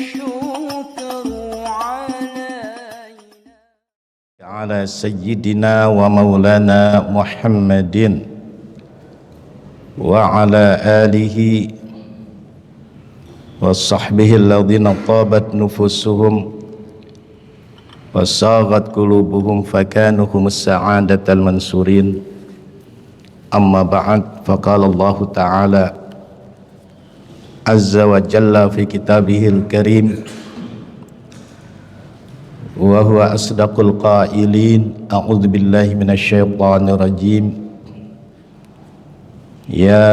الشكر على سيدنا ومولانا محمد وعلى آله وصحبه الذين طابت نفوسهم وصاغت قلوبهم فكانوا هم السعادة المنصورين. أما بعد، فقال الله تعالى عز وجل في كتابه الكريم وهو أصدق القائلين: أعوذ بالله من الشيطان الرجيم. يا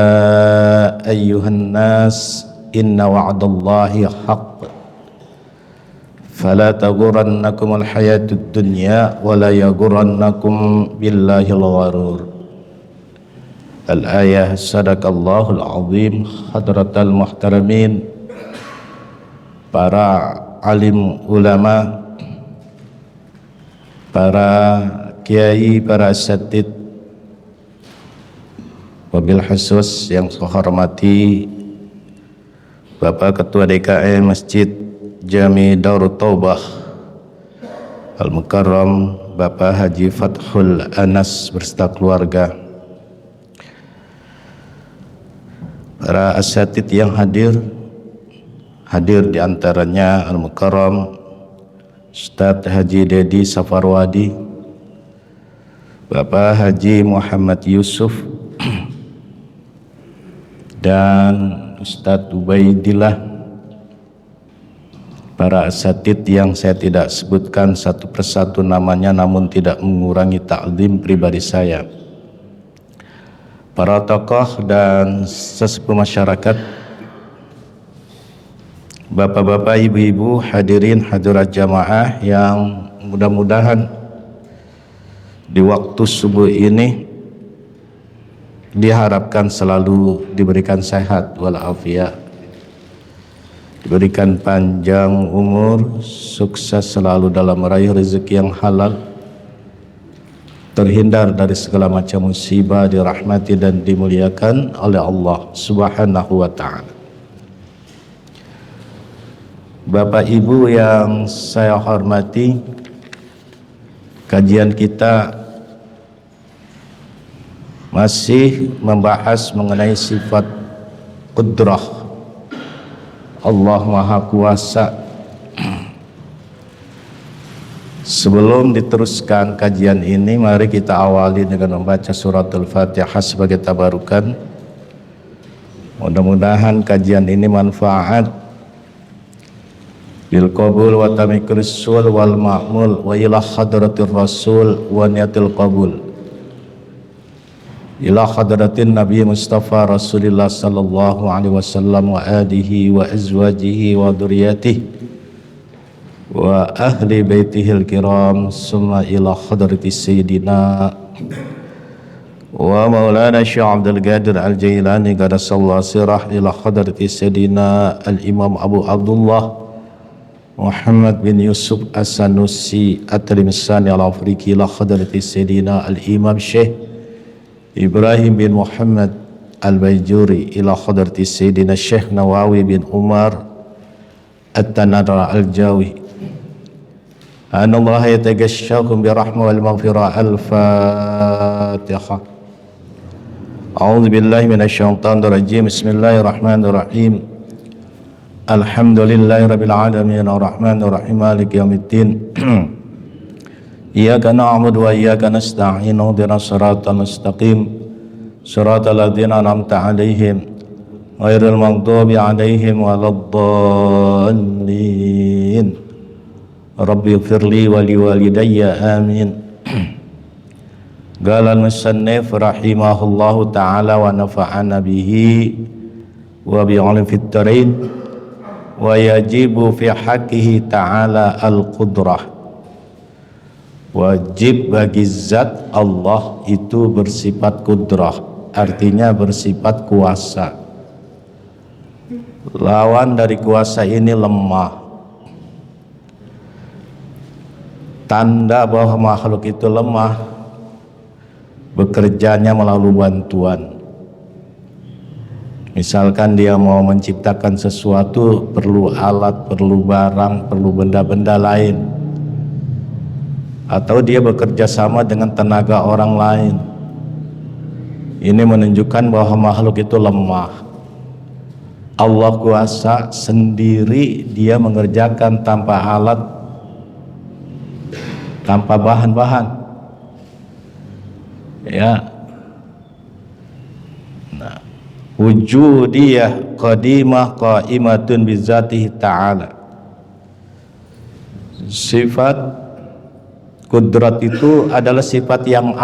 أيها الناس إن وعد الله حق فلا تغرنكم الحياة الدنيا ولا يغرنكم بالله الغرور. Al-ayah. Sadaqallahul azim. Hadratal muhtaramin, para alim ulama, para kiai, para asatid, wabil khusus yang saya hormati Bapak Ketua DKM Masjid Jami Darut Taubah Al-Mukarram, Bapak Haji Fathul Anas berserta keluarga, para asatid yang hadir diantaranya Al-Mukarram Ustadz Haji Dedi Safarwadi, Bapak Haji Muhammad Yusuf, dan Ustadz Ubaidillah, para asatid yang saya tidak sebutkan satu persatu namanya, namun tidak mengurangi ta'zim pribadi saya, para tokoh dan sesepuh masyarakat, bapak-bapak, ibu-ibu, hadirin hadirat jamaah yang mudah-mudahan di waktu subuh ini diharapkan selalu diberikan sehat walafiat, diberikan panjang umur, sukses selalu dalam meraih rezeki yang halal, terhindar dari segala macam musibah, dirahmati dan dimuliakan oleh Allah Subhanahu wa ta'ala. Bapak Ibu yang saya hormati, kajian kita masih membahas mengenai sifat qudrah Allah Maha Kuasa. Sebelum diteruskan kajian ini, mari kita awali dengan membaca surat Al-Fatihah sebagai tabarukan. Mudah-mudahan kajian ini manfaat bil qabul wa tamikul sul wal ma'mul wa ila hadratir rasul wa niyatil qabul ila hadratin Nabi Mustafa Rasulullah sallallahu alaihi wasallam wa alihi wa azwajihi wa dzurriyyatihi wa ahli baitihil kiram, summa ila hadratis sayyidina wa maulana Syekh Abdul Qadir Al-Jailani qaddasallahu sirah, ila hadratis sayyidina al-Imam Abu Abdullah Muhammad bin Yusuf As-Sanusi At-Talimisani Al-Afriki, ila hadratis sayyidina al-Imam Syekh Ibrahim bin Muhammad Al-Bayjuri, ila hadratis sayyidina Syekh Nawawi bin Umar At-Tanadra Al-Jawi. Anallah yatagasyakum birahmah wal maghfirah. Al-Fatihah. A'udzu billahi minasyaitonir rajim. Bismillahirrahmanirrahim. Alhamdulillahirabbil alamin arrahmanir rahim maliki yaumiddin. Iyyaka na'budu wa iyyaka nasta'in. Ihdinas siratal mustaqim. Siratal ladzina an'amta 'alaihim ghairil maghdubi 'alaihim waladdallin. Rabbi ighfirli wa liwalidayya amin. Qala al-musannif rahimahullahu ta'ala wa nafa'ana bihi wa bi'ilmi fid dharain. Wa yajibu fi haqqihi ta'ala al-qudrah. Wajib bagi zat Allah itu bersifat kudrah, artinya bersifat kuasa. Lawan dari kuasa ini lemah. Tanda bahwa makhluk itu lemah, bekerjanya melalui bantuan. Misalkan dia mau menciptakan sesuatu, perlu alat, perlu barang, perlu benda-benda lain, atau dia bekerja sama dengan tenaga orang lain. Ini menunjukkan bahwa makhluk itu lemah. Allah kuasa sendiri, dia mengerjakan tanpa alat, tanpa bahan-bahan. Ya. Nah, wujudiyah qadimah qaimatun bizatihi ta'ala. Sifat kudrat itu adalah sifat yang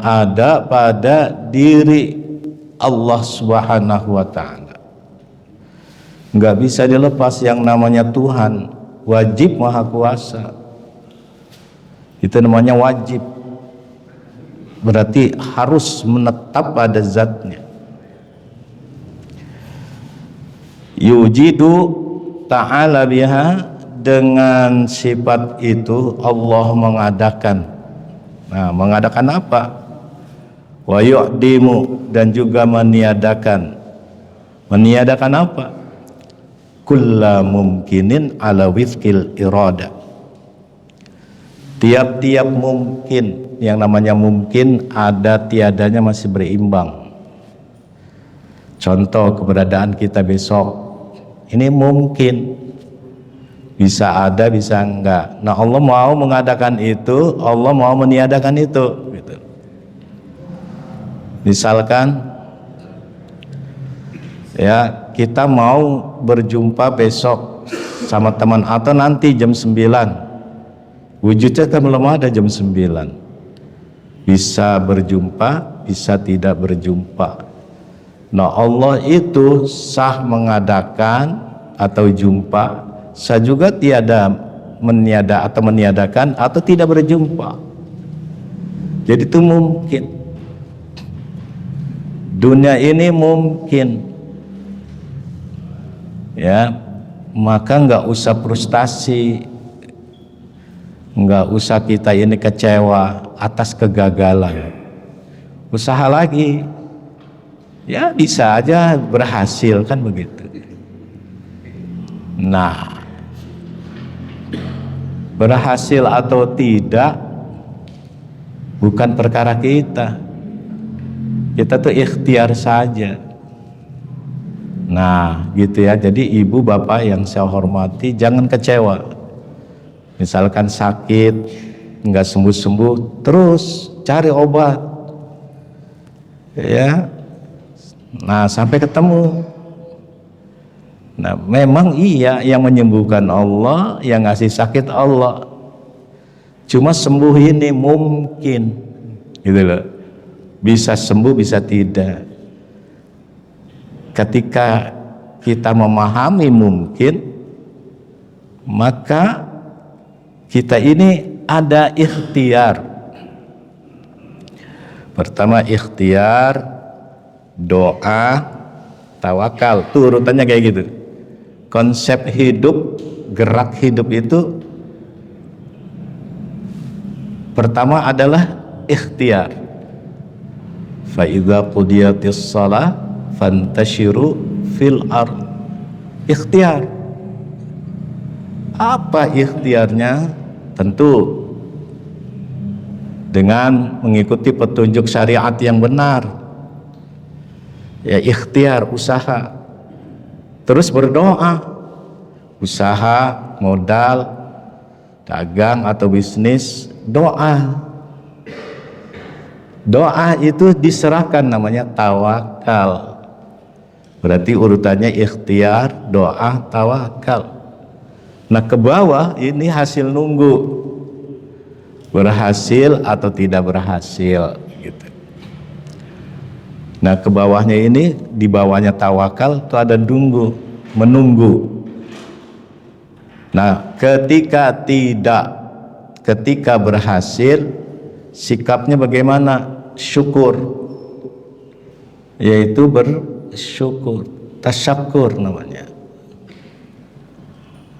ada pada diri Allah Subhanahu wa ta'ala. Nggak bisa dilepas yang namanya Tuhan, wajib maha kuasa. Itu namanya wajib. Berarti harus menetap pada zatnya. Yujidu ta'ala biha, dengan sifat itu Allah mengadakan. Nah, mengadakan apa? Wa yu'dimu, dan juga meniadakan. Meniadakan apa? Kulla mumkinin ala wifqil irada. Tiap-tiap mungkin, yang namanya mungkin ada tiadanya masih berimbang. Contoh keberadaan kita besok, ini mungkin, bisa ada bisa enggak. Nah, Allah mau mengadakan itu, Allah mau meniadakan itu gitu. Misalkan ya, kita mau berjumpa besok sama teman atau nanti jam 9, wujudnya kan belum ada jam 9. Bisa berjumpa, bisa tidak berjumpa. Nah, Allah itu sah mengadakan atau jumpa, sah juga tiada meniadakan atau tidak berjumpa. Jadi itu mungkin. Dunia ini mungkin. Ya, maka nggak usah frustasi, nggak usah kita ini kecewa atas kegagalan. Usaha lagi, ya bisa aja berhasil, kan begitu. Nah, berhasil atau tidak bukan perkara kita. Kita tuh ikhtiar saja. Nah, gitu ya. Jadi ibu bapak yang saya hormati, jangan kecewa. Misalkan sakit, nggak sembuh-sembuh, terus cari obat. Ya. Nah, sampai ketemu. Nah, memang iya, yang menyembuhkan Allah, yang ngasih sakit Allah. Cuma sembuh ini mungkin, gitu loh. Bisa sembuh, bisa tidak. Ketika kita memahami mungkin, maka kita ini ada ikhtiar. Pertama ikhtiar, doa, tawakal. Tuh urutannya kayak gitu. Konsep hidup, gerak hidup itu pertama adalah ikhtiar. Fa idza qudiyatis shalah fantashiru fil ard. Ikhtiar. Apa ikhtiarnya? Tentu dengan mengikuti petunjuk syariat yang benar. Ya, ikhtiar, usaha. Terus berdoa. Usaha, modal, dagang atau bisnis, doa. Doa itu diserahkan, namanya tawakal. Berarti urutannya ikhtiar, doa, tawakal. Nah, ke bawah ini hasil nunggu, berhasil atau tidak berhasil gitu. Nah, ke bawahnya ini, di bawahnya tawakal itu ada menunggu. Nah, ketika berhasil, sikapnya bagaimana? Syukur, yaitu bersyukur, tasyakur namanya.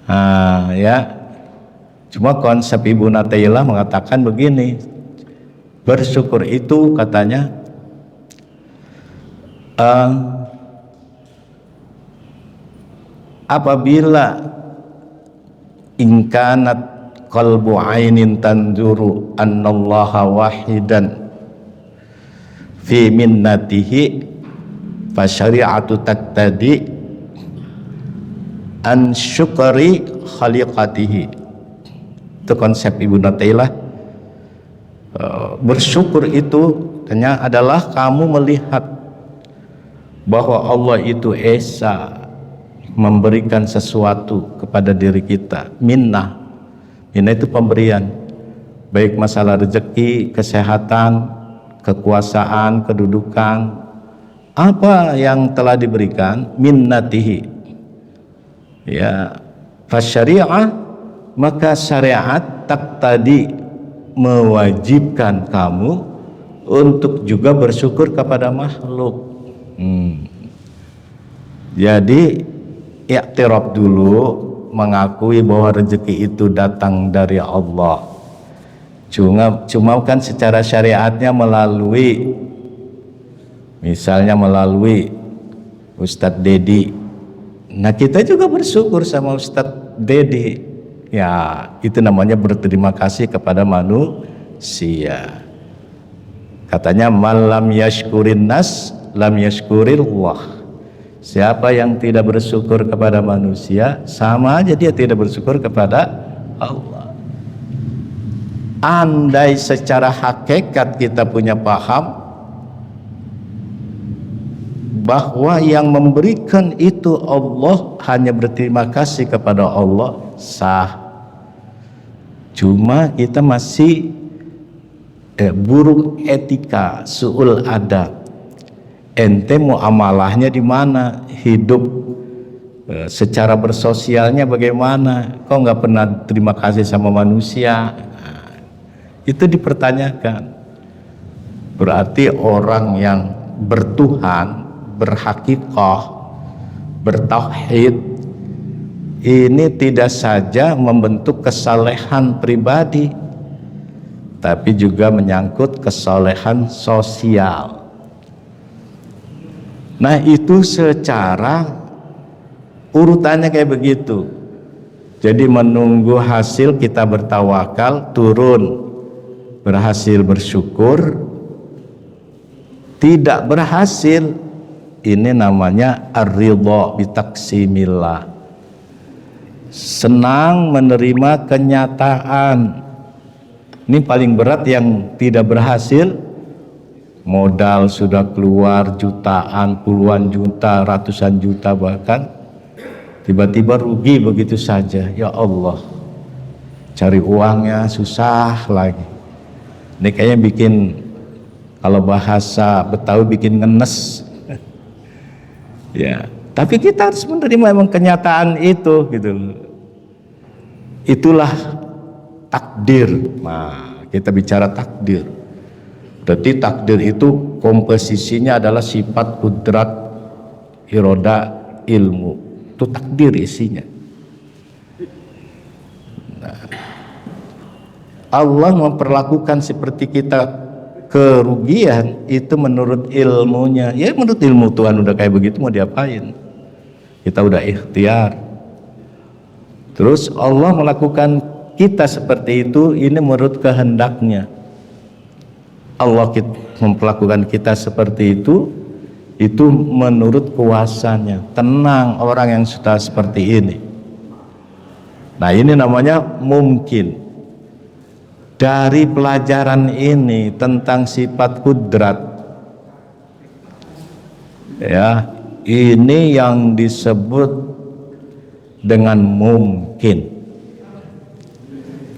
Nah, ya, cuma konsep Ibu Natailah mengatakan begini, bersyukur itu katanya Eh, apabila ingkanat qalbu ainin tanzuru annallaha wahidan fi minnatihi fa syari'atu taktadi an syukri khaliqatihi. Itu konsep Ibnu Taimiyah. Bersyukur itu hanya adalah kamu melihat bahwa Allah itu esa memberikan sesuatu kepada diri kita. Minnah itu pemberian, baik masalah rezeki, kesehatan, kekuasaan, kedudukan, apa yang telah diberikan, minnatihi. Ya, fasyari'ah, maka syariat tadi mewajibkan kamu untuk juga bersyukur kepada makhluk. Jadi i'tiraf dulu, mengakui bahwa rezeki itu datang dari Allah. Cuma kan secara syariatnya melalui, misalnya melalui Ustadz Dedi. Nah, kita juga bersyukur sama Ustadz Dedi. Ya, itu namanya berterima kasih kepada manusia. Katanya malam yashkurin nas lam yashkurillah. Siapa yang tidak bersyukur kepada manusia, sama aja dia tidak bersyukur kepada Allah. Andai secara hakikat kita punya paham bahwa yang memberikan itu Allah, hanya berterima kasih kepada Allah, sah. Cuma kita masih buruk etika, su'ul adab. Ente muamalahnya di mana? Hidup secara bersosialnya bagaimana? Kok nggak pernah terima kasih sama manusia? Nah, itu dipertanyakan. Berarti orang yang bertuhan, berhakikah, bertauhid, ini tidak saja membentuk kesalehan pribadi, tapi juga menyangkut kesalehan sosial. Nah, itu secara urutannya kayak begitu. Jadi menunggu hasil kita bertawakal, turun, berhasil bersyukur, tidak berhasil, ini namanya ar-ridha bi taqsimillah. Senang menerima kenyataan. Ini paling berat yang tidak berhasil. Modal sudah keluar jutaan, puluhan juta, ratusan juta bahkan, tiba-tiba rugi begitu saja. Ya Allah, cari uangnya susah lagi. Ini kayaknya bikin, kalau bahasa Betawi, bikin ngenes. Ya, tapi kita harus menerima emang kenyataan itu, gitu. Itulah takdir. Nah, kita bicara takdir. Berarti takdir itu komposisinya adalah sifat, kudrat, iroda, ilmu. Itu takdir isinya. Nah, Allah memperlakukan seperti kita kerugian itu menurut ilmunya. Ya menurut ilmu Tuhan udah kayak begitu, mau diapain? Kita udah ikhtiar. Terus Allah melakukan kita seperti itu, ini menurut kehendaknya. Allah memperlakukan kita seperti itu menurut kuasanya. Tenang orang yang sudah seperti ini. Nah, ini namanya mungkin. Dari pelajaran ini tentang sifat kudrat, ya, ini yang disebut dengan mungkin.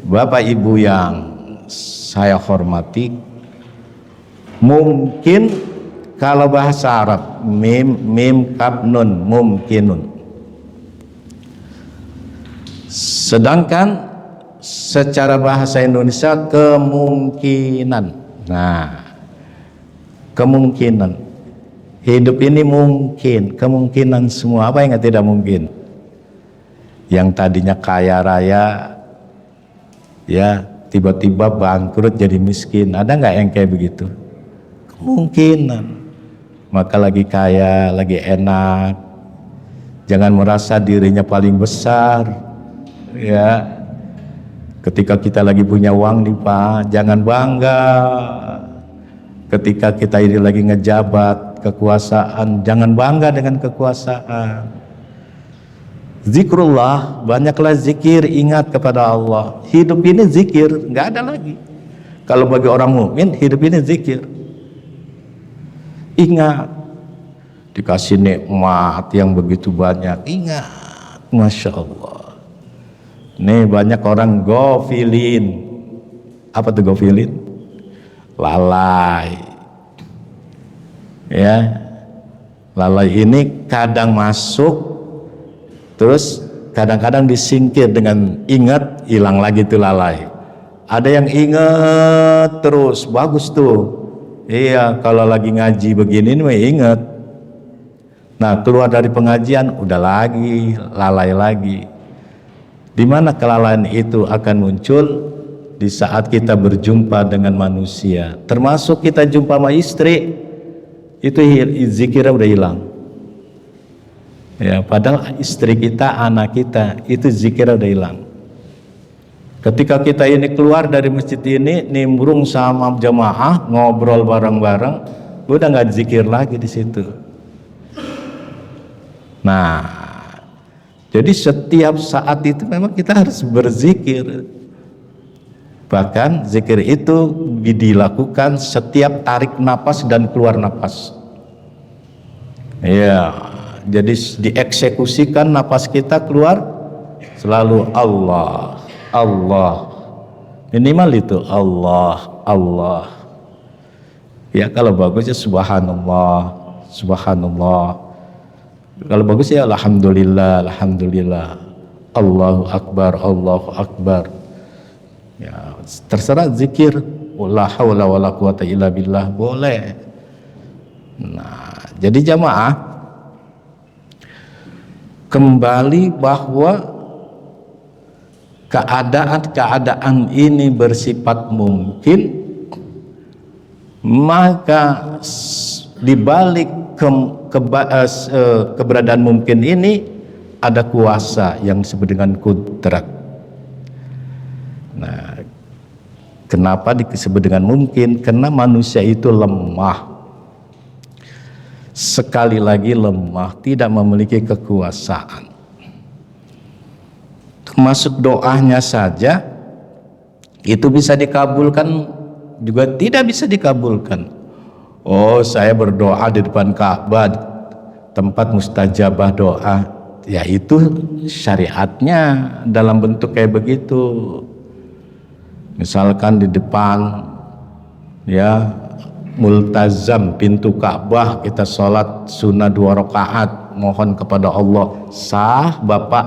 Bapak Ibu yang saya hormati, mungkin kalau bahasa Arab mim kaf nun, mungkinun. Sedangkan secara bahasa Indonesia kemungkinan. Nah, kemungkinan hidup ini mungkin, kemungkinan semua. Apa yang tidak mungkin? Yang tadinya kaya raya, ya tiba-tiba bangkrut jadi miskin. Ada nggak yang kayak begitu? Kemungkinan. maka lagi kaya, lagi enak. Jangan merasa dirinya paling besar, ya. Ketika kita lagi punya uang nih Pak, jangan bangga. Ketika kita ini lagi ngejabat kekuasaan, jangan bangga dengan kekuasaan. Zikrullah, banyaklah zikir, ingat kepada Allah. Hidup ini zikir, nggak ada lagi. Kalau bagi orang mukmin, hidup ini zikir. Ingat, dikasih nikmat yang begitu banyak, ingat, Masya Allah. Nih banyak orang gofilin. Apa tuh gofilin? Lalai. Ya, lalai ini kadang masuk, terus kadang-kadang disingkir dengan ingat, hilang lagi tuh lalai. Ada yang ingat terus, bagus tuh. Iya, kalau lagi ngaji begini nih ingat. Nah, keluar dari pengajian udah lagi lalai lagi. Di mana kelalaian itu akan muncul? Di saat kita berjumpa dengan manusia, termasuk kita jumpa sama istri, itu zikirnya udah hilang. Ya, padahal istri kita, anak kita, itu zikirnya udah hilang. Ketika kita ini keluar dari masjid ini, nimbrung sama jamaah, ngobrol bareng-bareng, udah nggak zikir lagi di situ. Nah, jadi setiap saat itu memang kita harus berzikir. Bahkan zikir itu dilakukan setiap tarik napas dan keluar napas. Ya, jadi dieksekusikan napas kita keluar selalu Allah, Allah. Minimal itu Allah, Allah. Ya kalau bagusnya subhanallah, subhanallah. Kalau bagus ya alhamdulillah, alhamdulillah. Allahu akbar, Allahu akbar. Ya, terserah zikir. La haula wala quwata illa billah, boleh. Nah, jadi jamaah kembali bahwa keadaan ini bersifat mungkin, maka dibalik keberadaan mungkin ini ada kuasa yang disebut dengan kudrat. Nah, kenapa disebut dengan mungkin? Karena manusia itu lemah. Sekali lagi lemah, tidak memiliki kekuasaan. Termasuk doanya saja itu bisa dikabulkan, juga tidak bisa dikabulkan. Oh, saya berdoa di depan Ka'bah, tempat mustajabah doa. Ya itu syariatnya dalam bentuk kayak begitu. Misalkan di depan ya multazam pintu Ka'bah, kita sholat sunnah 2 rakaat, mohon kepada Allah, sah Bapak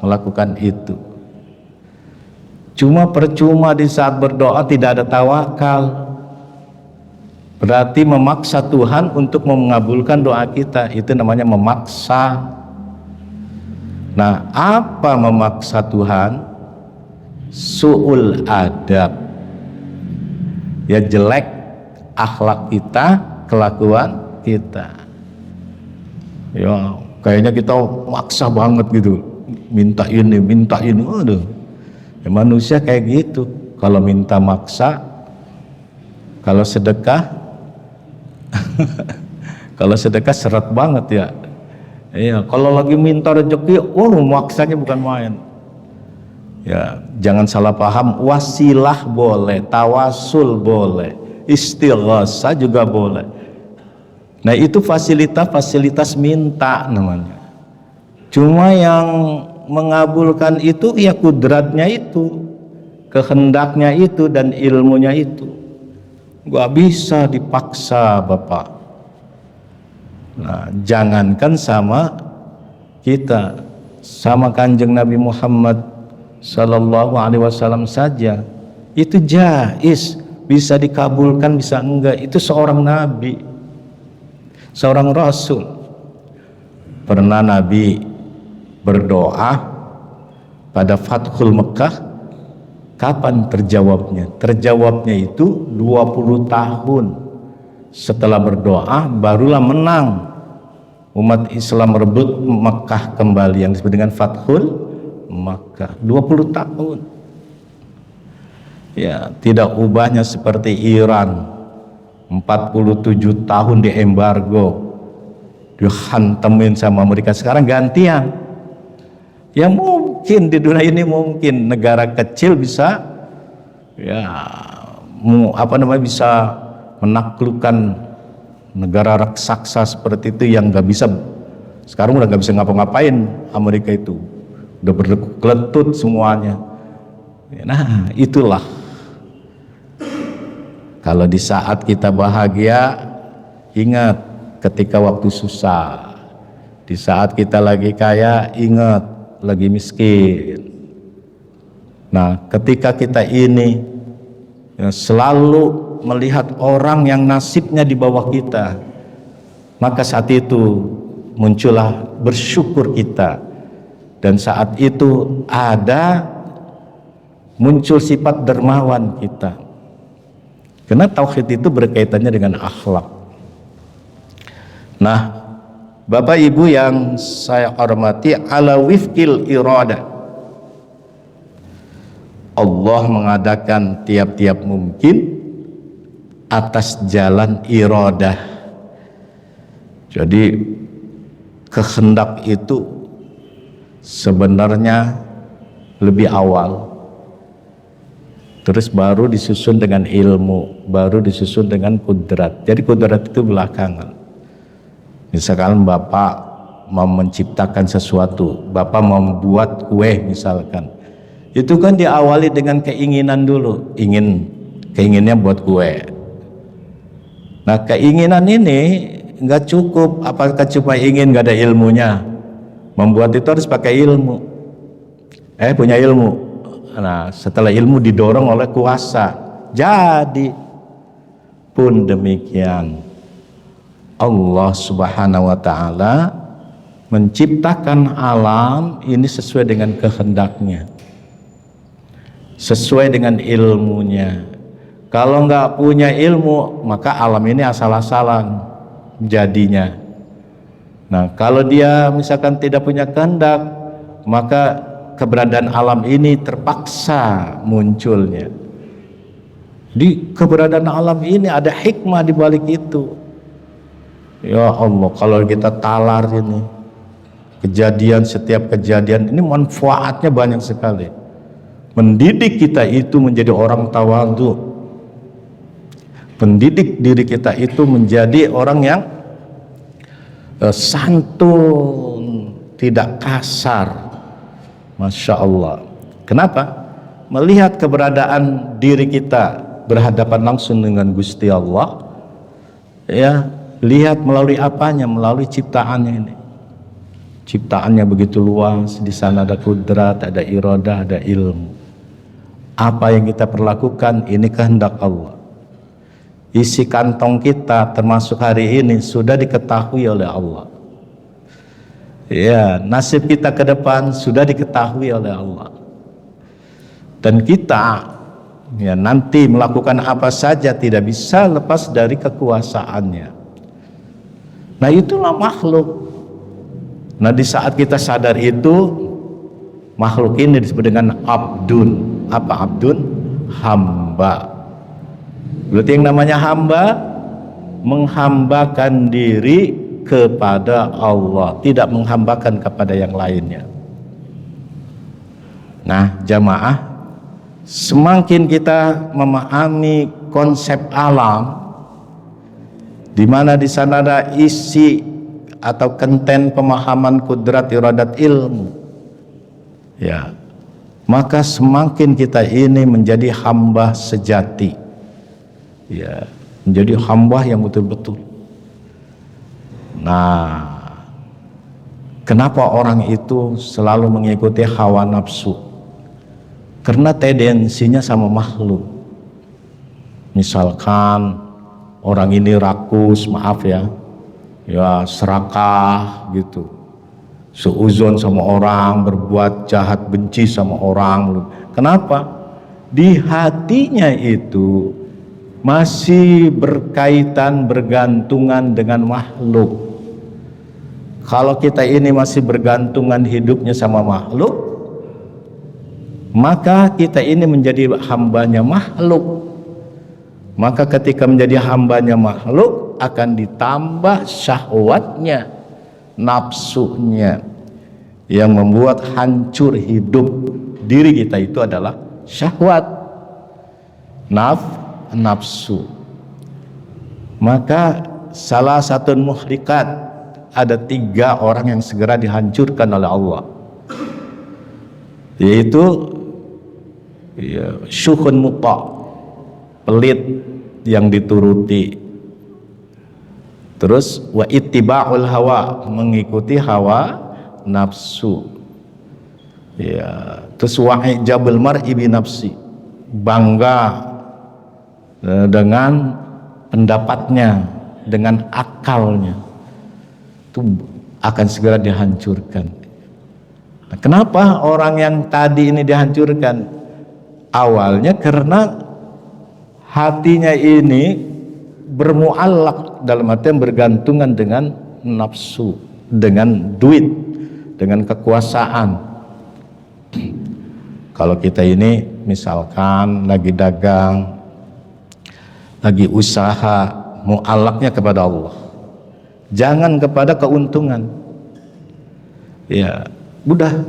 melakukan itu. Cuma percuma di saat berdoa tidak ada tawakal. Berarti memaksa Tuhan untuk mengabulkan doa kita, itu namanya memaksa. Nah, apa memaksa Tuhan? Su'ul adab. Ya jelek akhlak kita, kelakuan kita. Ya, kayaknya kita maksa banget gitu. Minta ini, aduh. Ya, manusia kayak gitu. Kalau minta maksa, kalau sedekah kalau sedekah seret banget ya. Iya, kalau lagi minta rezeki, maksanya bukan main. Ya, jangan salah paham, wasilah boleh, tawasul boleh, istighosah juga boleh. Nah, itu fasilitas minta namanya. Cuma yang mengabulkan itu ya kudratnya itu, kehendaknya itu, dan ilmunya itu. Gak bisa dipaksa Bapak. Nah, jangankan sama kita, sama Kanjeng Nabi Muhammad Sallallahu Alaihi Wasallam saja itu jaiz, bisa dikabulkan bisa enggak. Itu seorang Nabi, seorang Rasul. Pernah Nabi berdoa pada Fathul Mekah. Kapan terjawabnya? Terjawabnya itu 20 tahun Setelah berdoa barulah menang umat Islam merebut Mekah kembali, yang disebut dengan Fathul Makkah. 20 tahun. Ya, tidak ubahnya seperti Iran, 47 tahun diembargo, dihantemin sama Amerika. Sekarang gantian. Ya mungkin di dunia ini mungkin negara kecil bisa bisa menaklukkan negara raksasa seperti itu yang nggak bisa, sekarang udah nggak bisa ngapa-ngapain. Amerika itu udah berkeletut semuanya. Nah itulah, kalau di saat kita bahagia, ingat ketika waktu susah. Di saat kita lagi kaya, ingat lagi miskin. Nah ketika kita ini selalu melihat orang yang nasibnya di bawah kita, maka saat itu muncullah bersyukur kita, dan saat itu muncul sifat dermawan kita, karena tauhid itu berkaitannya dengan akhlak. Nah Bapak Ibu yang saya hormati, ala wifqil irada, Allah mengadakan tiap-tiap mungkin atas jalan iradah. Jadi kehendak itu sebenarnya lebih awal, terus baru disusun dengan ilmu, baru disusun dengan kudrat. Jadi kudrat itu belakangan. Misalkan Bapak mau menciptakan sesuatu, Bapak membuat kue misalkan, itu kan diawali dengan keinginan dulu, keinginnya buat kue. Nah keinginan ini nggak cukup, apakah cuma ingin nggak ada ilmunya? Membuat itu harus pakai ilmu, punya ilmu. Nah setelah ilmu didorong oleh kuasa, jadi pun demikian Allah Subhanahu wa Ta'ala menciptakan alam ini sesuai dengan kehendaknya, sesuai dengan ilmunya. Kalau nggak punya ilmu, maka alam ini asal-asalan jadinya. Nah kalau dia misalkan tidak punya kehendak, maka keberadaan alam ini terpaksa munculnya. Di keberadaan alam ini ada hikmah di balik itu. Ya Allah, kalau kita talar ini setiap kejadian ini manfaatnya banyak sekali. Mendidik kita itu menjadi orang tawadhu, pendidik diri kita itu menjadi orang yang santun, tidak kasar. Masya Allah. Kenapa? Melihat keberadaan diri kita berhadapan langsung dengan Gusti Allah, ya, lihat melalui apanya? Melalui ciptaannya ini. Ciptaannya begitu luas, di sana ada kudrat, ada iradah, ada ilmu. Apa yang kita perlakukan ini kehendak Allah. Isi kantong kita termasuk hari ini sudah diketahui oleh Allah. Ya, nasib kita ke depan sudah diketahui oleh Allah. Dan kita ya nanti melakukan apa saja tidak bisa lepas dari kekuasaannya. Nah itulah makhluk. Nah di saat kita sadar itu, makhluk ini disebut dengan abdun. Apa abdun? Hamba. Berarti yang namanya hamba menghambakan diri kepada Allah, tidak menghambakan kepada yang lainnya. Nah jamaah, semakin kita memahami konsep alam, di mana di sana ada isi atau konten pemahaman kudrat iradat ilmu, ya, maka semakin kita ini menjadi hamba sejati, ya, menjadi hamba yang betul-betul. Nah, kenapa orang itu selalu mengikuti hawa nafsu? Karena tendensinya sama makhluk. Misalkan orang ini rakus, maaf ya, ya serakah gitu, seuzon sama orang, berbuat jahat, benci sama orang. Kenapa? Di hatinya itu masih berkaitan bergantungan dengan makhluk. Kalau kita ini masih bergantungan hidupnya sama makhluk, maka kita ini menjadi hambanya makhluk. Maka ketika menjadi hambanya makhluk, akan ditambah syahwatnya, nafsunya, yang membuat hancur hidup diri kita itu adalah syahwat, nafsu. Maka salah satu muhlikat, ada 3 orang yang segera dihancurkan oleh Allah, yaitu syuhun muta', pelit yang dituruti, terus wa ittiba'ul hawa, mengikuti hawa nafsu, ya, terus wa ijabul mar'i bi nafsi, bangga dengan pendapatnya, dengan akalnya, itu akan segera dihancurkan. Nah, kenapa orang yang tadi ini dihancurkan? Awalnya karena hatinya ini bermuallak, dalam artian bergantungan dengan nafsu, dengan duit, dengan kekuasaan. Kalau kita ini misalkan lagi dagang, lagi usaha, muallaknya kepada Allah, jangan kepada keuntungan. Ya, udah,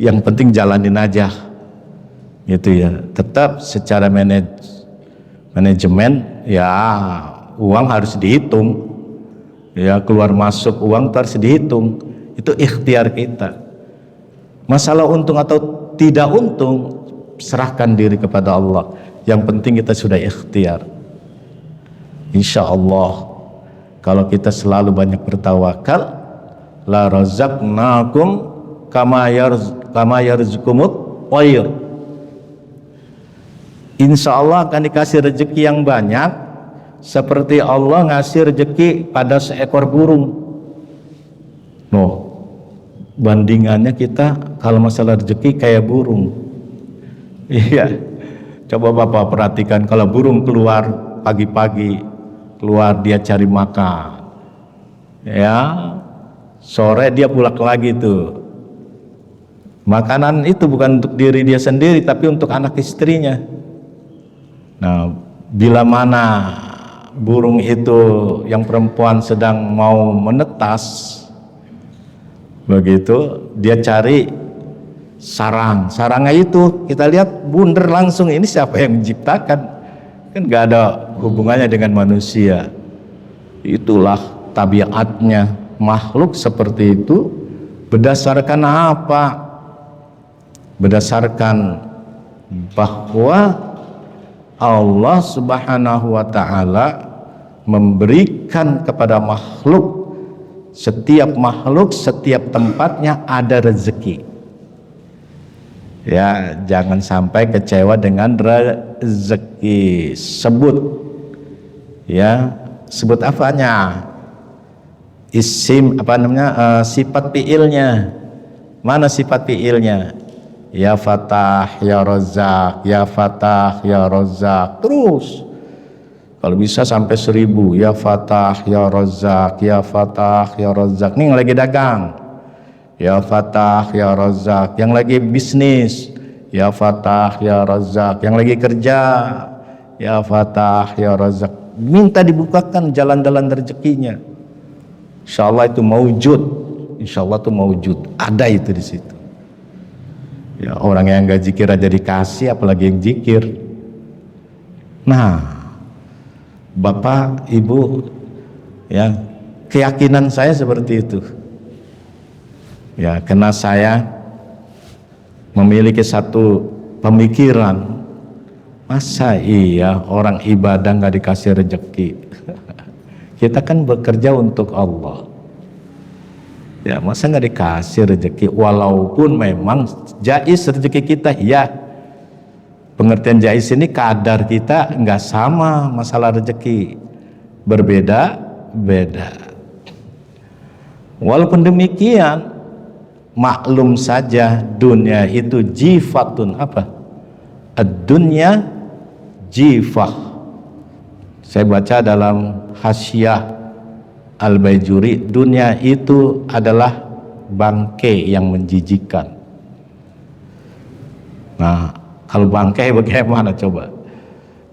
yang penting jalanin aja, gitu ya. Tetap secara manajemen, ya, uang harus dihitung, ya, keluar masuk uang harus dihitung. Itu ikhtiar kita. Masalah untung atau tidak untung, serahkan diri kepada Allah. Yang penting kita sudah ikhtiar. Insya Allah, kalau kita selalu banyak bertawakal, la razaqnakum kama yarzuqumut tayr. Insya Allah akan dikasih rezeki yang banyak, seperti Allah ngasih rezeki pada seekor burung. Bandingannya kita kalau masalah rezeki kayak burung. Iya, coba Bapak perhatikan, kalau burung keluar pagi-pagi, keluar dia cari makan, ya, sore dia pulang lagi tuh. Makanan itu bukan untuk diri dia sendiri, tapi untuk anak istrinya. Nah, bila mana burung itu yang perempuan sedang mau menetas, begitu dia cari sarangnya itu kita lihat bunder langsung. Ini siapa yang menciptakan? Kan gak ada hubungannya dengan manusia. Itulah tabiatnya makhluk seperti itu. Berdasarkan apa? Berdasarkan bahwa Allah Subhanahu wa ta'ala memberikan kepada makhluk, setiap makhluk, setiap tempatnya ada rezeki. Ya, jangan sampai kecewa dengan rezeki. Sebut, ya, sebut apanya? Isim, sifat fiilnya. Mana sifat fiilnya? Ya Fatah, ya Razzaq, ya Fatah, ya Razzaq. Terus kalau bisa sampai 1000. Ya Fatah, ya Razzaq, ya Fatah, ya Razzaq. Nih yang lagi dagang, ya Fatah, ya Razzaq. Yang lagi bisnis, ya Fatah, ya Razzaq. Yang lagi kerja, ya Fatah, ya Razzaq. Minta dibukakan jalan-jalan rezekinya. Insya Allah itu maujud. Insya Allah itu maujud. Ada itu di situ. Ya, orang yang gak zikir aja dikasih, apalagi yang zikir. Nah, Bapak, Ibu, ya, keyakinan saya seperti itu. Ya, karena saya memiliki satu pemikiran, masa iya orang ibadah nggak dikasih rezeki? Kita kan bekerja untuk Allah. Ya, masa nggak dikasih rezeki? Walaupun memang jais rezeki kita, ya. Pengertian jais ini kadar kita nggak sama, masalah rezeki berbeda-beda. Walaupun demikian, maklum saja dunia itu jifatun apa? Ad-dunya jifah. Saya baca dalam Hasyiah Al-Baijuri, dunia itu adalah bangkai yang menjijikkan. Nah, kalau bangkai bagaimana coba?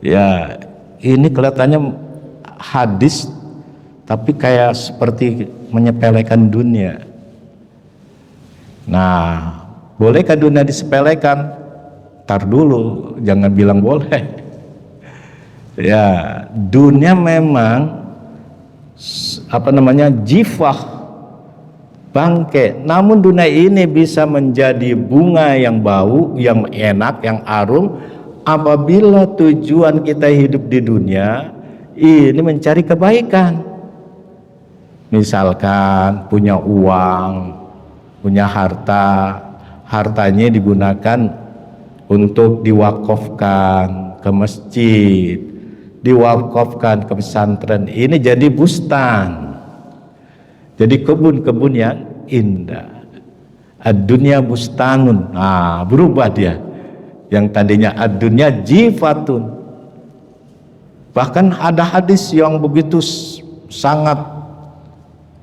Ya, ini kelihatannya hadis, tapi kayak seperti menyepelekan dunia. Nah, bolehkah dunia disepelekan? Tar dulu, jangan bilang boleh. Ya, dunia memang jifah, bangkai. Namun dunia ini bisa menjadi bunga yang bau, yang enak, yang harum apabila tujuan kita hidup di dunia ini mencari kebaikan. Misalkan punya uang, punya harta, hartanya digunakan untuk diwakafkan ke masjid, diwakafkan ke pesantren, ini jadi bustan, jadi kebun-kebun yang indah. Ad-dunya bustanun, nah berubah dia, yang tadinya ad-dunya jifatun. Bahkan ada hadis yang begitu sangat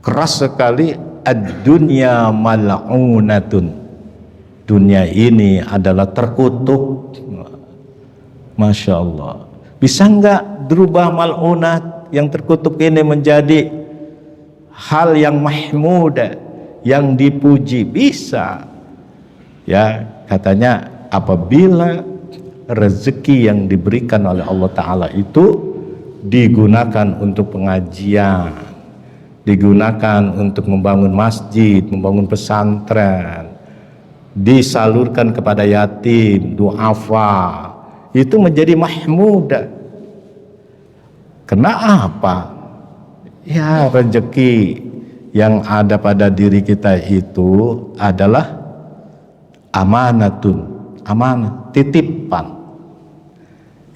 keras sekali, ad-dunya mal'unatun, dunia ini adalah terkutuk. Masya Allah, bisa nggak berubah mal'unat yang terkutuk ini menjadi hal yang mahmudah, yang dipuji? Bisa. Ya, katanya apabila rezeki yang diberikan oleh Allah Ta'ala itu digunakan untuk pengajian, digunakan untuk membangun masjid, membangun pesantren, disalurkan kepada yatim, du'afa, itu menjadi mahmudah. Kenapa? Ya, rezeki yang ada pada diri kita itu adalah amanatun, amanah, titipan.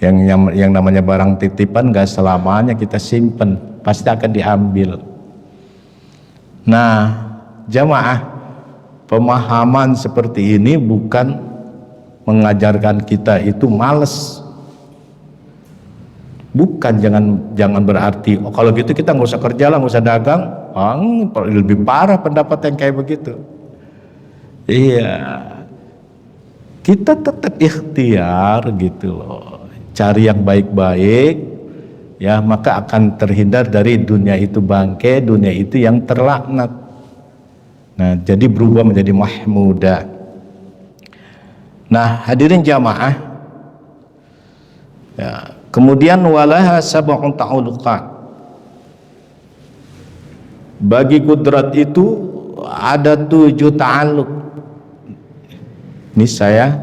Yang namanya barang titipan gak selamanya kita simpen, pasti akan diambil. Nah, jamaah, pemahaman seperti ini bukan mengajarkan kita itu males. Bukan, jangan berarti kalau gitu kita nggak usah kerja lah, nggak usah dagang. Lebih parah pendapat yang kayak begitu. Iya, kita tetap ikhtiar gitu loh, cari yang baik-baik, ya, maka akan terhindar dari dunia itu bangkai, dunia itu yang terlaknat. Nah, jadi berubah menjadi mahmudah. Nah, hadirin jamaah, ya, kemudian walaha sab'un ta'alluqat, bagi kudrat itu ada 7 ta'alluq. Ini saya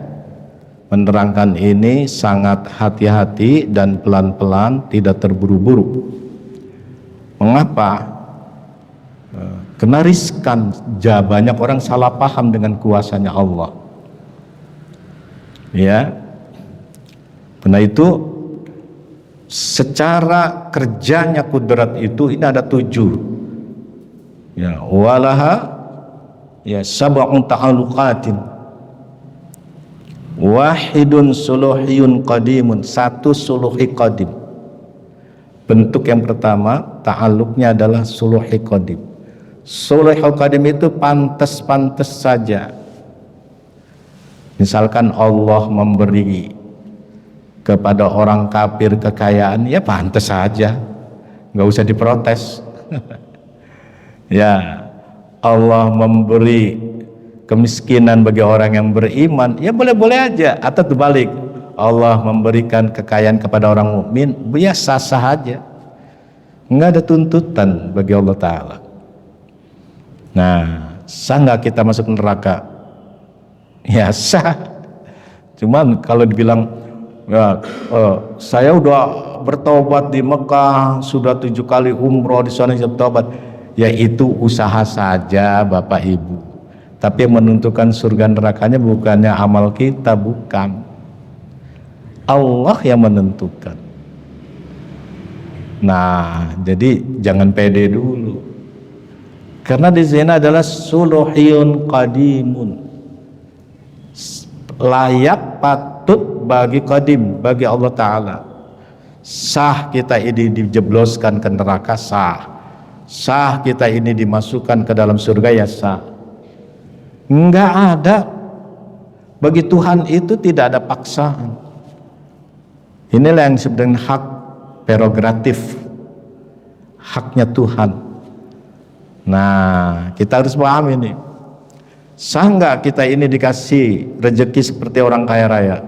menerangkan ini sangat hati-hati dan pelan-pelan, tidak terburu-buru. Mengapa? Karena riskan, banyak orang salah paham dengan kuasanya Allah. Ya, karena itu secara kerjanya kudrat itu ini ada 7. Ya, walaha ya sab'un ta'alluqatin, wahidun suluhiyun qadimun, satu suluhi qadim. Bentuk yang pertama ta'alluqnya adalah suluhi qadim. Suluhi qadim itu pantas-pantas saja. Misalkan Allah memberi kepada orang kafir kekayaan, ya pantas saja, nggak usah diprotes. Ya, Allah memberi kemiskinan bagi orang yang beriman, ya boleh-boleh aja. Atau terbalik, Allah memberikan kekayaan kepada orang mukmin, ya sah-sah aja, nggak ada tuntutan bagi Allah Ta'ala. Nah, sah nggak kita masuk neraka? Ya sah. Cuman kalau dibilang ya, saya udah bertobat di Mekah, sudah 7 kali umroh di sana, saya bertobat, ya itu usaha saja Bapak Ibu. Tapi yang menentukan surga nerakanya bukannya amal kita, bukan. Allah yang menentukan. Nah, jadi jangan pede dulu. Karena di sini adalah suluhiyun qadimun, layak, patut bagi qadim, bagi Allah Ta'ala. Sah kita ini dijebloskan ke neraka, sah. Sah kita ini dimasukkan ke dalam surga, ya sah. Enggak ada. Bagi Tuhan itu tidak ada paksaan. Inilah yang disebut dengan hak prerogatif, haknya Tuhan. Nah, kita harus paham ini. Sah enggak kita ini dikasih rezeki seperti orang kaya raya?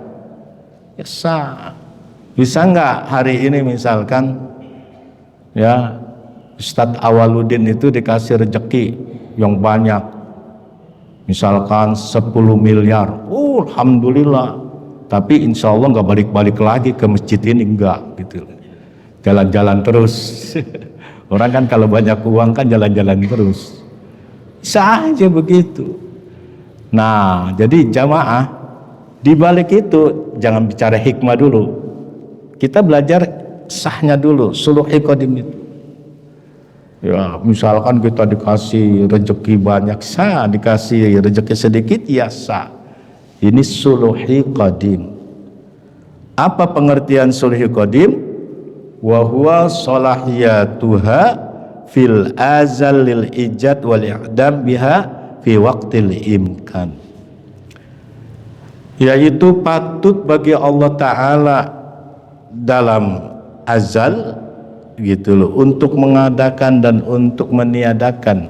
Ya sah. Bisa enggak hari ini misalkan ya Ustadz Awaludin itu dikasih rezeki yang banyak, misalkan 10 miliar, alhamdulillah, tapi insya Allah nggak balik-balik lagi ke masjid ini, enggak gitu, jalan-jalan terus. Orang kan kalau banyak uang kan jalan-jalan terus, bisa aja begitu. Nah, jadi jamaah di balik itu jangan bicara hikmah dulu, kita belajar sahnya dulu, suluhi qadim itu. Ya, misalkan kita dikasih rezeki banyak, sah. Dikasih rezeki sedikit, ya sah. Ini suluhi qadim. Apa pengertian suluhi qadim? Wa huwa salahiyatuha fil azal lil ijad wal i'dam biha fi waqtil imkan. Yaitu patut bagi Allah Ta'ala dalam azal gitu loh, untuk mengadakan dan untuk meniadakan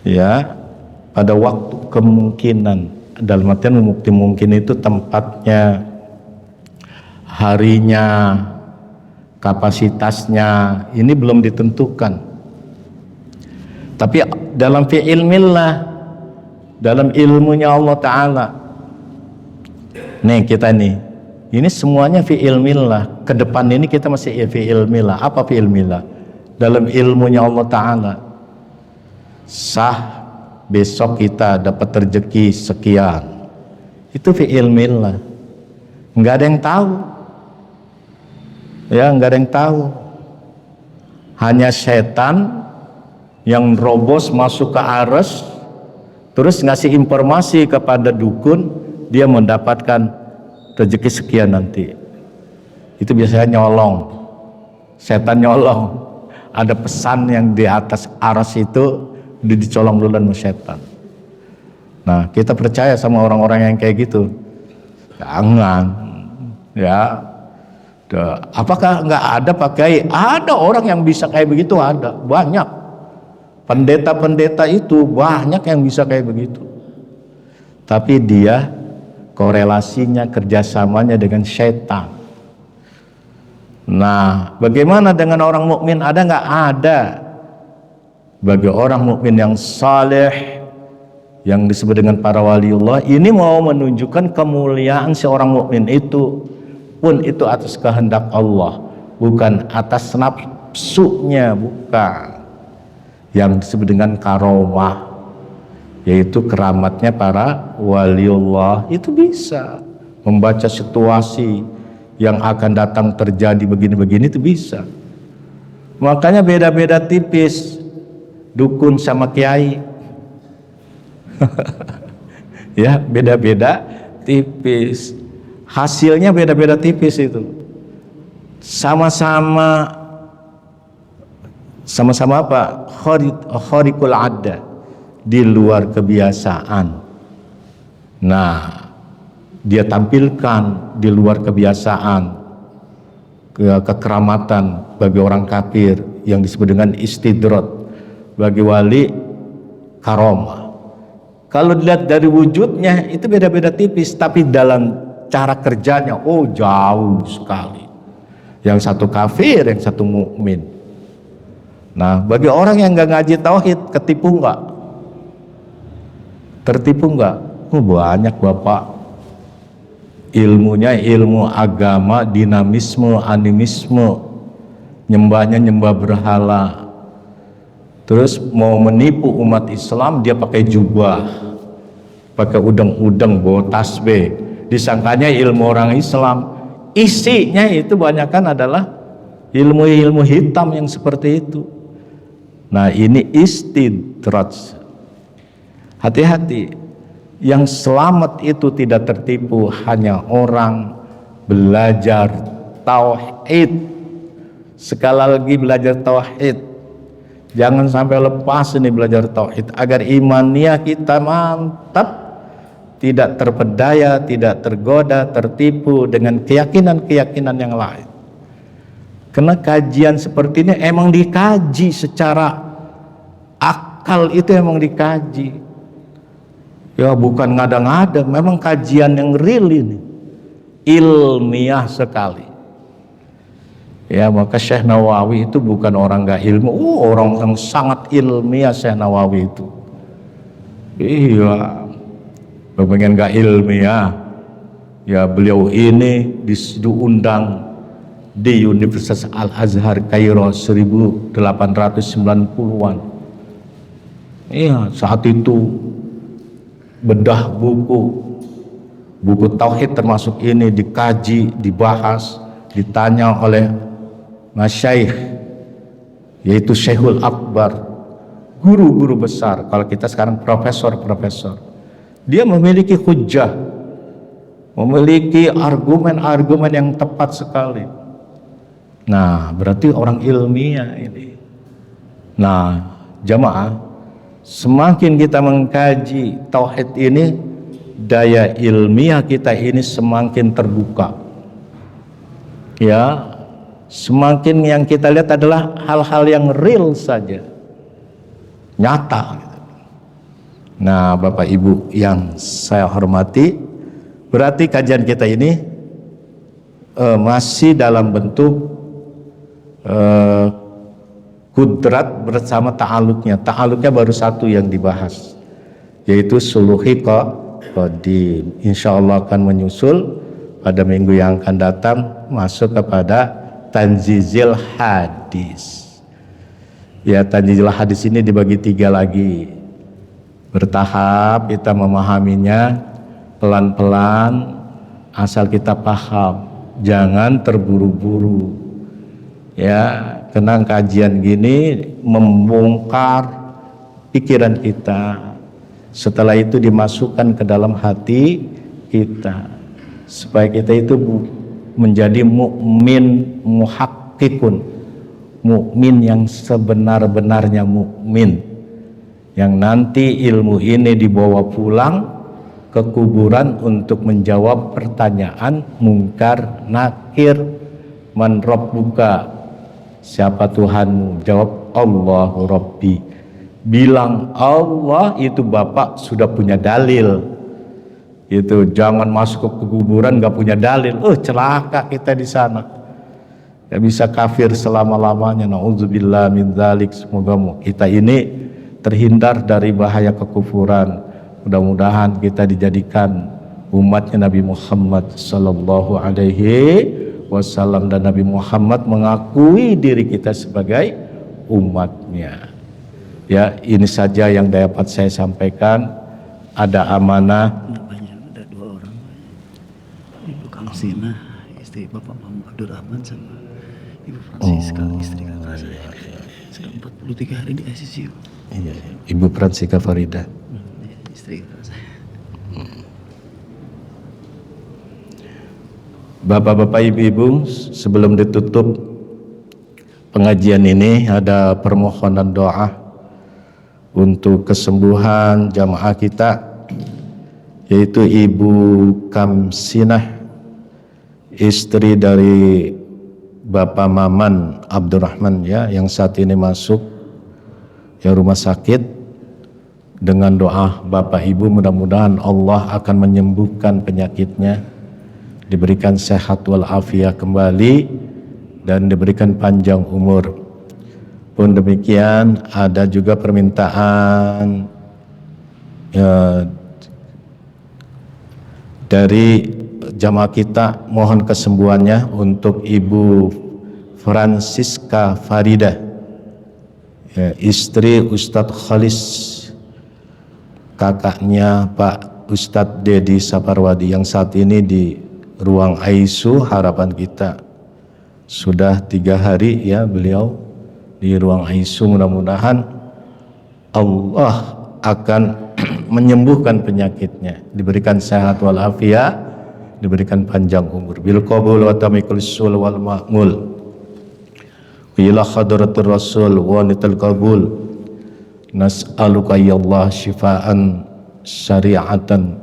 ya pada waktu kemungkinan, dalam artian mungkin itu tempatnya, harinya, kapasitasnya ini belum ditentukan. Tapi dalam fi'ilmillah, dalam ilmunya Allah Ta'ala, nih kita nih, ini semuanya fi ilmillah. Ke depan ini kita masih fi ilmillah. Apa fi ilmillah? Dalam ilmunya Allah Ta'ala. Sah besok kita dapat rezeki sekian. Itu fi ilmillah. Enggak ada yang tahu. Ya, enggak ada yang tahu. Hanya setan yang robos masuk ke aras, terus ngasih informasi kepada dukun, dia mendapatkan rezeki sekian nanti. Itu biasanya nyolong, setan nyolong. Ada pesan yang di atas aras itu dicolong duluan sama setan. Nah, kita percaya sama orang-orang yang kayak gitu? Jangan. Ya, apakah nggak ada pakai? Ada orang yang bisa kayak begitu, ada banyak. Pendeta-pendeta itu banyak yang bisa kayak begitu. Tapi dia korelasinya, kerjasamanya dengan syaitan. Nah, bagaimana dengan orang mukmin? Ada nggak? Ada. Bagi orang mukmin yang saleh, yang disebut dengan para waliullah, ini mau menunjukkan kemuliaan seorang mukmin itu, pun itu atas kehendak Allah, bukan atas nafsunya, bukan. Yang disebut dengan karomah, yaitu keramatnya para waliullah, itu bisa membaca situasi yang akan datang terjadi begini-begini, itu bisa. Makanya beda-beda tipis dukun sama kiai. Ya, beda-beda tipis, hasilnya beda-beda tipis. Itu sama-sama apa? Khariqul adda, di luar kebiasaan. Nah, dia tampilkan di luar kebiasaan kekeramatan bagi orang kafir yang disebut dengan istidrat, bagi wali karomah. Kalau dilihat dari wujudnya itu beda-beda tipis, tapi dalam cara kerjanya jauh sekali. Yang satu kafir, yang satu mukmin. Nah, bagi orang yang nggak ngaji tauhid, ketipu nggak? Tertipu enggak? Banyak Bapak. Ilmunya ilmu agama, dinamisme, animisme. Nyembahnya nyembah berhala. Terus mau menipu umat Islam, dia pakai jubah, pakai udeng-udeng, bawa tasbih. Disangkanya ilmu orang Islam. Isinya itu banyakkan adalah ilmu-ilmu hitam yang seperti itu. Nah, ini istidraj. Hati-hati, yang selamat itu tidak tertipu hanya orang belajar tauhid. Sekali lagi belajar tauhid. Jangan sampai lepas ini belajar tauhid agar imania kita mantap, tidak terpedaya, tidak tergoda, tertipu dengan keyakinan-keyakinan yang lain. Karena kajian seperti ini emang dikaji secara akal, itu emang dikaji. Ya bukan ngada-ngada, memang kajian yang real ini, ilmiah sekali. Ya maka Syekh Nawawi itu bukan orang gak ilmu, orang yang sangat ilmiah Syekh Nawawi itu. Iya, pengen gak ilmiah, ya beliau ini diundang di Universitas Al-Azhar Kairo 1890-an. Iya, saat itu bedah buku tauhid termasuk ini dikaji, dibahas, ditanya oleh masyaikh, yaitu Syekhul Akbar, guru-guru besar. Kalau kita sekarang profesor. Dia memiliki hujjah, memiliki argumen-argumen yang tepat sekali. Nah, berarti orang ilmiah ini. Nah, jamaah, semakin kita mengkaji tauhid ini, daya ilmiah kita ini semakin terbuka. Ya, semakin yang kita lihat adalah hal-hal yang real saja, nyata. Nah, Bapak Ibu yang saya hormati, berarti kajian kita ini masih dalam bentuk kudrat bersama ta'aluknya. Ta'aluknya baru satu yang dibahas, yaitu suluhi qadim. Insya Allah akan menyusul pada minggu yang akan datang masuk kepada tanzizil hadis. Ya, tanzizil hadis ini dibagi 3 lagi. Bertahap kita memahaminya, pelan-pelan, asal kita paham, jangan terburu-buru. Ya, karena kajian gini membongkar pikiran kita. Setelah itu dimasukkan ke dalam hati kita, supaya kita itu menjadi mukmin muhakkikun, mukmin yang sebenar-benarnya mukmin, yang nanti ilmu ini dibawa pulang ke kuburan untuk menjawab pertanyaan mungkar nakir. Man rabbuka, siapa Tuhanmu? Jawab Allahu Rabbi. Bilang Allah itu Bapak sudah punya dalil. Itu jangan masuk ke kuburan nggak punya dalil. Celaka kita di sana. Ya bisa kafir selama-lamanya. Nauzubillah min dzalik. Semoga kita ini terhindar dari bahaya kekufuran. Mudah-mudahan kita dijadikan umatnya Nabi Muhammad sallallahu alaihi wasallam, dan Nabi Muhammad mengakui diri kita sebagai umatnya. Ya, ini saja yang dapat saya sampaikan. Ada amanah. Banyak, ada 2 orang. Ibu Kang Sina, istri Bapak Muhammad Abdurrahman, sama Ibu Francisca, istri kakak saya. Sudah 43 hari di ICU. Iya, Ibu Francisca Farida. Istri kakak saya. Bapak-bapak, ibu-ibu, sebelum ditutup pengajian ini ada permohonan doa untuk kesembuhan jamaah kita, yaitu Ibu Kamsinah, istri dari Bapak Maman Abdurrahman, ya, yang saat ini masuk ya rumah sakit. Dengan doa Bapak Ibu, mudah-mudahan Allah akan menyembuhkan penyakitnya, diberikan sehat walafiat kembali, dan diberikan panjang umur. Pun demikian ada juga permintaan dari jamaah kita, mohon kesembuhannya untuk Ibu Francisca Farida, ya, istri Ustadz Khalis, kakaknya Pak Ustadz Dedi Saparwadi, yang saat ini di ruang ICU. Harapan kita sudah 3 hari ya beliau di ruang ICU. Mudah-mudahan Allah akan menyembuhkan penyakitnya, diberikan sehat walafiat, diberikan panjang umur bil qabul wa tamikul sul wal ma'mul ila hadratir rasul wa nital qabul nas'aluka ya Allah syifaan syari'atan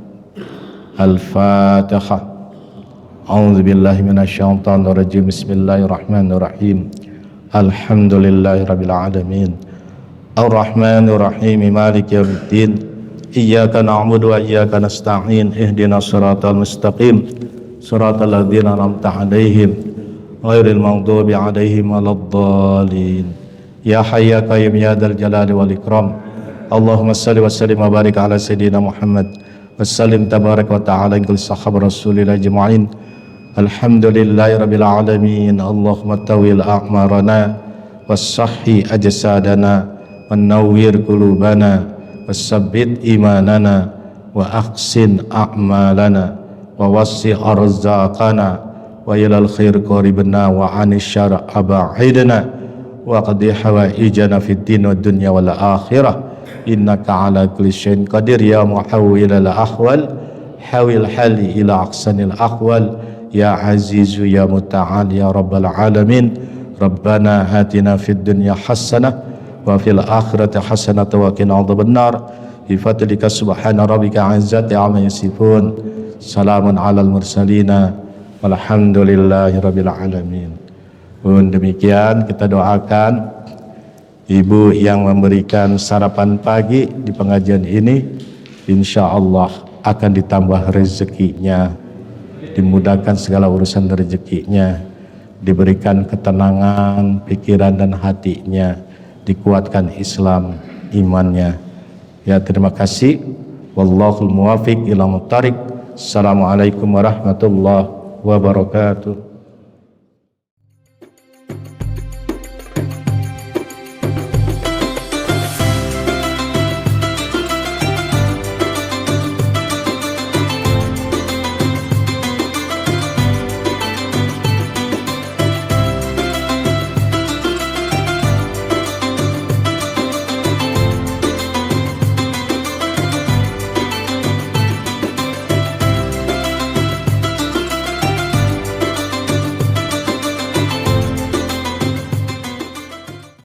al-fatihah. A'udzu billahi minasyaitonir rajim. Bismillahirrahmanirrahim. Alhamdulillahirabbil alamin. Ar-Rahmanir Rahim. Maliki yaumiddin. Iyyaka na'budu wa iyyaka nasta'in. Ihdinas siratal mustaqim. Siratal ladzina an'amta 'alaihim ghairil maghdubi 'alaihim waladdallin. Ya Hayyu ya Qayyum ya dzal jalali wal ikram. Allahumma shalli wa sallim wa barik ala sayidina Muhammad wa sallim tabarak wa ta'ala kulli sahabat Rasulillah ajma'in. Alhamdulillahirabbil alamin. Allahumma tawil a'marana was-sahhi ajsadana ونوّر قلوبنا وثبت إيماننا وأحسن أعمالنا ووسع أرزاقنا وإلى الخير قربنا وعن الشر أبعدنا وقضِ حوائجنا في الدين والدنيا والآخرة إنك على كل شيء قدير يا محول الأحوال حول الحال إلى أحسن الأحوال يا عزيز يا متعال يا رب العالمين. ربنا آتنا في الدنيا حسنة wa fil akhirati hasanatan wa qina adzabannar bi fadlika subhana rabbika izzati amma yasifun salamun alal mursalina walhamdulillahi rabbil alamin. Pun demikian kita doakan ibu yang memberikan sarapan pagi di pengajian ini insyaallah akan ditambah rezekinya, dimudahkan segala urusan rezekinya, diberikan ketenangan pikiran dan hatinya, dikuatkan Islam imannya. Ya terima kasih. Wallahul muwafiq ila muttariq. Assalamualaikum warahmatullahi wabarakatuh.